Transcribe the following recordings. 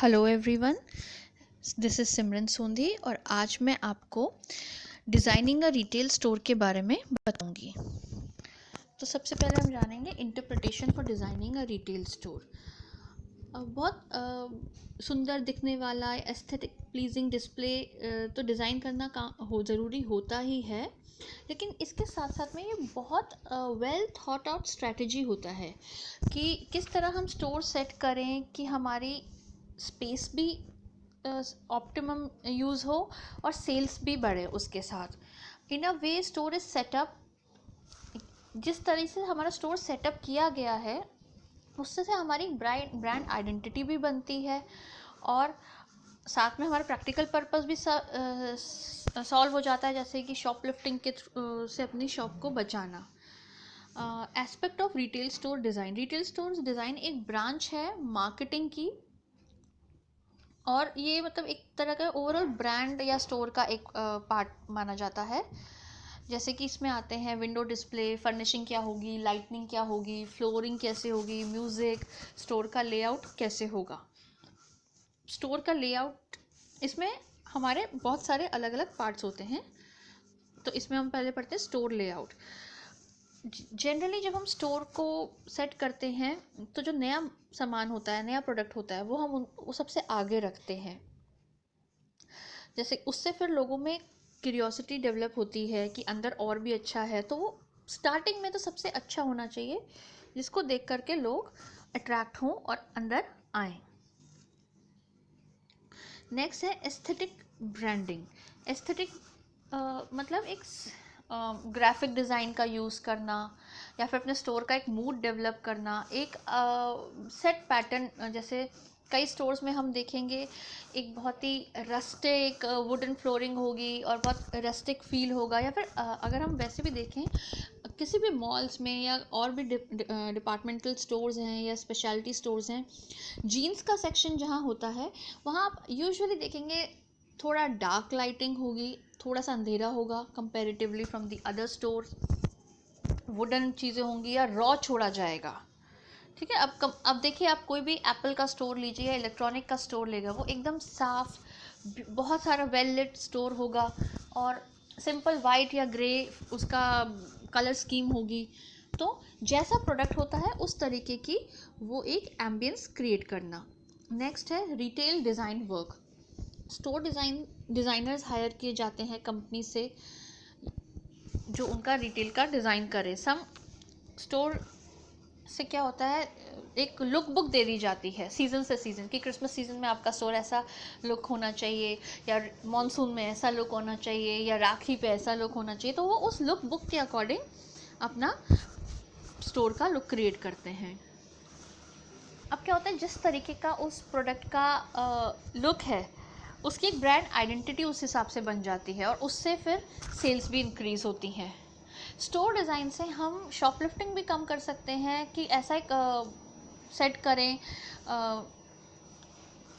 Hello everyone, this is सिमरन सोंधी और आज मैं आपको डिज़ाइनिंग अ रिटेल स्टोर के बारे में बताऊंगी। तो सबसे पहले हम जानेंगे interpretation for designing a retail store. बहुत सुंदर दिखने वाला एस्थेटिक प्लीजिंग डिस्प्ले तो डिज़ाइन करना ज़रूरी होता ही है, लेकिन इसके साथ साथ में ये बहुत वेल थॉट आउट स्ट्रैटेजी होता है कि किस तरह हम स्टोर सेट करें कि हमारी स्पेस भी ऑप्टिमम यूज़ हो और सेल्स भी बढ़े उसके साथ। इन अ वे स्टोर इज सेटअप, जिस तरह से हमारा स्टोर सेटअप किया गया है उससे से हमारी ब्रांड आइडेंटिटी भी बनती है और साथ में हमारा प्रैक्टिकल पर्पस भी सॉल्व हो जाता है, जैसे कि शॉप लिफ्टिंग के से अपनी शॉप को बचाना। Aspect of retail store design. Retail store design एक ब्रांच है मार्केटिंग की और ये मतलब एक तरह का ओवरऑल ब्रांड या स्टोर का एक पार्ट माना जाता है। जैसे कि इसमें आते हैं विंडो डिस्प्ले, फर्निशिंग क्या होगी, लाइटनिंग क्या होगी, फ्लोरिंग कैसे होगी, म्यूज़िक, स्टोर का लेआउट कैसे होगा। स्टोर का लेआउट, इसमें हमारे बहुत सारे अलग अलग पार्ट्स होते हैं। तो इसमें हम पहले पढ़ते हैं स्टोर लेआउट। जनरली जब हम स्टोर को सेट करते हैं तो जो नया सामान होता है, नया प्रोडक्ट होता है, वो हम वो सबसे आगे रखते हैं। जैसे उससे फिर लोगों में क्यूरियोसिटी डेवलप होती है कि अंदर और भी अच्छा है, तो वो स्टार्टिंग में तो सबसे अच्छा होना चाहिए जिसको देख करके लोग अट्रैक्ट हों और अंदर आएं। नेक्स्ट है एस्थेटिक ब्रांडिंग। एस्थेटिक मतलब एक ग्राफिक डिज़ाइन का यूज़ करना या फिर अपने स्टोर का एक मूड डेवलप करना, एक सेट पैटर्न। जैसे कई स्टोर्स में हम देखेंगे एक बहुत ही रस्टिक वुडन फ्लोरिंग होगी और बहुत रस्टिक फील होगा, या फिर अगर हम वैसे भी देखें किसी भी मॉल्स में या और भी डिपार्टमेंटल स्टोर्स हैं या स्पेशलिटी स्टोर्स हैं, जीन्स का सेक्शन जहाँ होता है वहाँ आप यूजुअली देखेंगे थोड़ा डार्क लाइटिंग होगी, थोड़ा सा अंधेरा होगा comparatively from the other store. Wooden चीज़ें होंगी या रॉ छोड़ा जाएगा। ठीक है, अब देखिए, आप कोई भी एप्पल का स्टोर लीजिए या इलेक्ट्रॉनिक का स्टोर लेगा, वो एकदम साफ, बहुत सारा वेल लिट स्टोर होगा और सिंपल वाइट या ग्रे उसका कलर स्कीम होगी। तो जैसा प्रोडक्ट होता है उस तरीके की वो एक एम्बियंस क्रिएट करना। नेक्स्ट है retail design work. Store designers hire किए जाते हैं कंपनी से जो उनका रिटेल का डिज़ाइन करे। सम स्टोर से क्या होता है, एक लुक बुक दे दी जाती है सीज़न से सीज़न कि क्रिसमस सीज़न में आपका स्टोर ऐसा लुक होना चाहिए, या मॉनसून में ऐसा लुक होना चाहिए, या राखी पे ऐसा लुक होना चाहिए। तो वो उस लुक बुक के अकॉर्डिंग अपना स्टोर का लुक क्रिएट करते हैं। अब क्या होता है, जिस तरीके का उस प्रोडक्ट का लुक है उसकी एक ब्रांड आइडेंटिटी उस हिसाब से बन जाती है और उससे फिर सेल्स भी इंक्रीज़ होती हैं। स्टोर डिज़ाइन से हम शॉपलिफ्टिंग भी कम कर सकते हैं कि ऐसा एक सेट करें,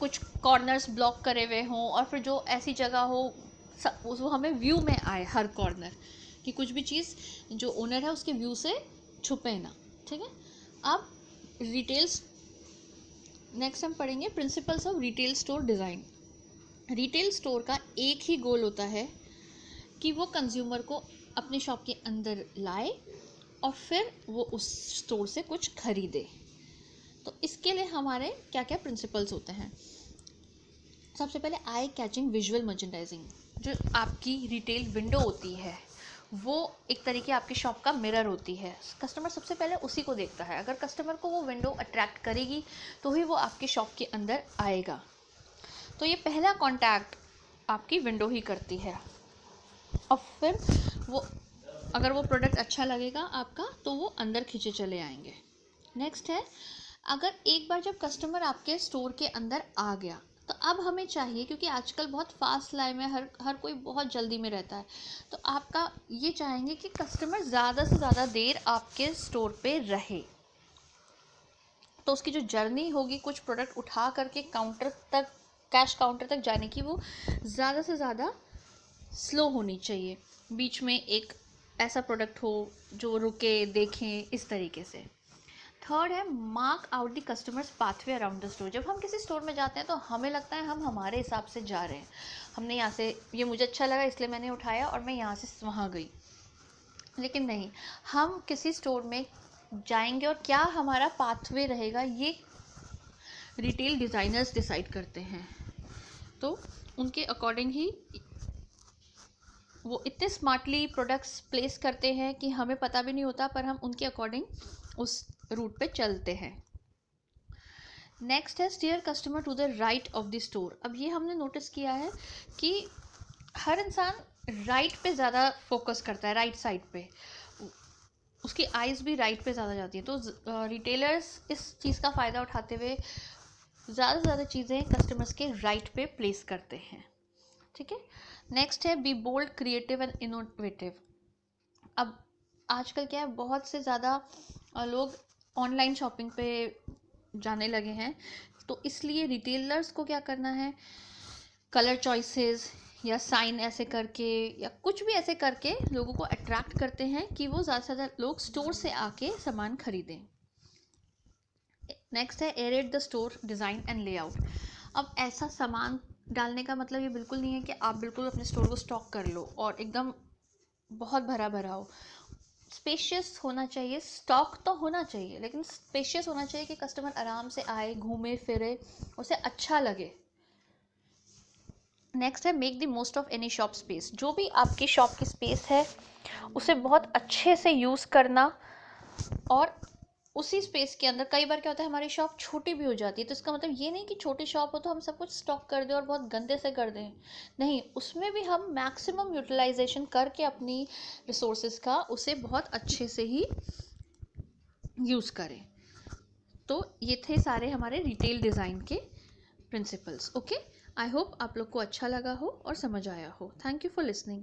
कुछ कॉर्नर्स ब्लॉक करे हुए हों और फिर जो ऐसी जगह हो वो हमें व्यू में आए हर कॉर्नर, कि कुछ भी चीज़ जो ओनर है उसके व्यू से छुपे ना। ठीक है, अब रिटेल्स नेक्स्ट हम पढ़ेंगे principles of retail store design. Retail store का एक ही गोल होता है कि वो कंज्यूमर को अपने शॉप के अंदर लाए और फिर वो उस स्टोर से कुछ खरीदे। तो इसके लिए हमारे क्या क्या प्रिंसिपल्स होते हैं। सबसे पहले आई कैचिंग विजुअल मर्चेंडाइजिंग। जो आपकी रिटेल विंडो होती है वो एक तरीके आपकी शॉप का मिरर होती है। कस्टमर सबसे पहले उसी को देखता है। अगर कस्टमर को वो विंडो अट्रैक्ट करेगी तो ही वो आपकी शॉप के अंदर आएगा। तो ये पहला कांटेक्ट आपकी विंडो ही करती है और फिर वो, अगर वो प्रोडक्ट अच्छा लगेगा आपका तो वो अंदर खींचे चले आएंगे। नेक्स्ट है, अगर एक बार जब कस्टमर आपके स्टोर के अंदर आ गया तो अब हमें चाहिए, क्योंकि आजकल बहुत फास्ट लाइफ में हर कोई बहुत जल्दी में रहता है, तो आपका ये चाहेंगे कि कस्टमर ज़्यादा से ज़्यादा देर आपके स्टोर पे रहे। तो उसकी जो जर्नी होगी कुछ प्रोडक्ट उठा करके काउंटर तक, कैश काउंटर तक जाने की, वो ज़्यादा से ज़्यादा स्लो होनी चाहिए। बीच में एक ऐसा प्रोडक्ट हो जो रुके, देखें, इस तरीके से। थर्ड है mark out the customers pathway around the store. जब हम किसी स्टोर में जाते हैं तो हमें लगता है हम हमारे हिसाब से जा रहे हैं, हमने यहाँ से, ये मुझे अच्छा लगा इसलिए मैंने उठाया और मैं यहाँ से वहाँ गई, लेकिन नहीं, हम किसी स्टोर में जाएंगे और क्या हमारा पाथवे रहेगा ये रिटेल डिज़ाइनर्स डिसाइड करते हैं। तो उनके अकॉर्डिंग ही वो इतने स्मार्टली प्रोडक्ट्स प्लेस करते हैं कि हमें पता भी नहीं होता, पर हम उनके अकॉर्डिंग उस रूट पे चलते हैं। नेक्स्ट है steer customer to the right of the store. अब ये हमने नोटिस किया है कि हर इंसान राइट पे ज़्यादा फोकस करता है, राइट साइड पे, उसकी आइज़ भी राइट पे ज़्यादा जाती है। तो रिटेलर्स इस चीज़ का फ़ायदा उठाते हुए ज़्यादा से ज़्यादा चीज़ें कस्टमर्स के राइट पे प्लेस करते हैं। ठीक है। नेक्स्ट है be bold, creative and innovative. अब आजकल क्या है, बहुत से ज़्यादा लोग ऑनलाइन शॉपिंग पे जाने लगे हैं, तो इसलिए रिटेलर्स को क्या करना है, कलर चॉइसेस या साइन ऐसे करके या कुछ भी ऐसे करके लोगों को अट्रैक्ट करते हैं कि वो ज़्यादा से ज़्यादा लोग स्टोर से आके सामान खरीदें। नेक्स्ट है aerate the store design and layout. अब ऐसा सामान डालने का मतलब ये बिल्कुल नहीं है कि आप बिल्कुल अपने स्टोर को स्टॉक कर लो और एकदम बहुत भरा भरा हो। स्पेशियस होना चाहिए, स्टॉक तो होना चाहिए लेकिन स्पेशियस होना चाहिए कि कस्टमर आराम से आए, घूमे फिरे, उसे अच्छा लगे। नेक्स्ट है make the most of any shop space. जो भी आपकी शॉप की स्पेस है उसे बहुत अच्छे से यूज़ करना, और उसी स्पेस के अंदर कई बार क्या होता है हमारी शॉप छोटी भी हो जाती है, तो इसका मतलब ये नहीं कि छोटी शॉप हो तो हम सब कुछ स्टॉक कर दें और बहुत गंदे से कर दें, नहीं, उसमें भी हम मैक्सिमम यूटिलाइजेशन करके अपनी रिसोर्सेज का उसे बहुत अच्छे से ही यूज़ करें। तो ये थे सारे हमारे रिटेल डिज़ाइन के प्रिंसिपल्स। ओके, आई होप आप लोग को अच्छा लगा हो और समझ आया हो। Thank you for listening.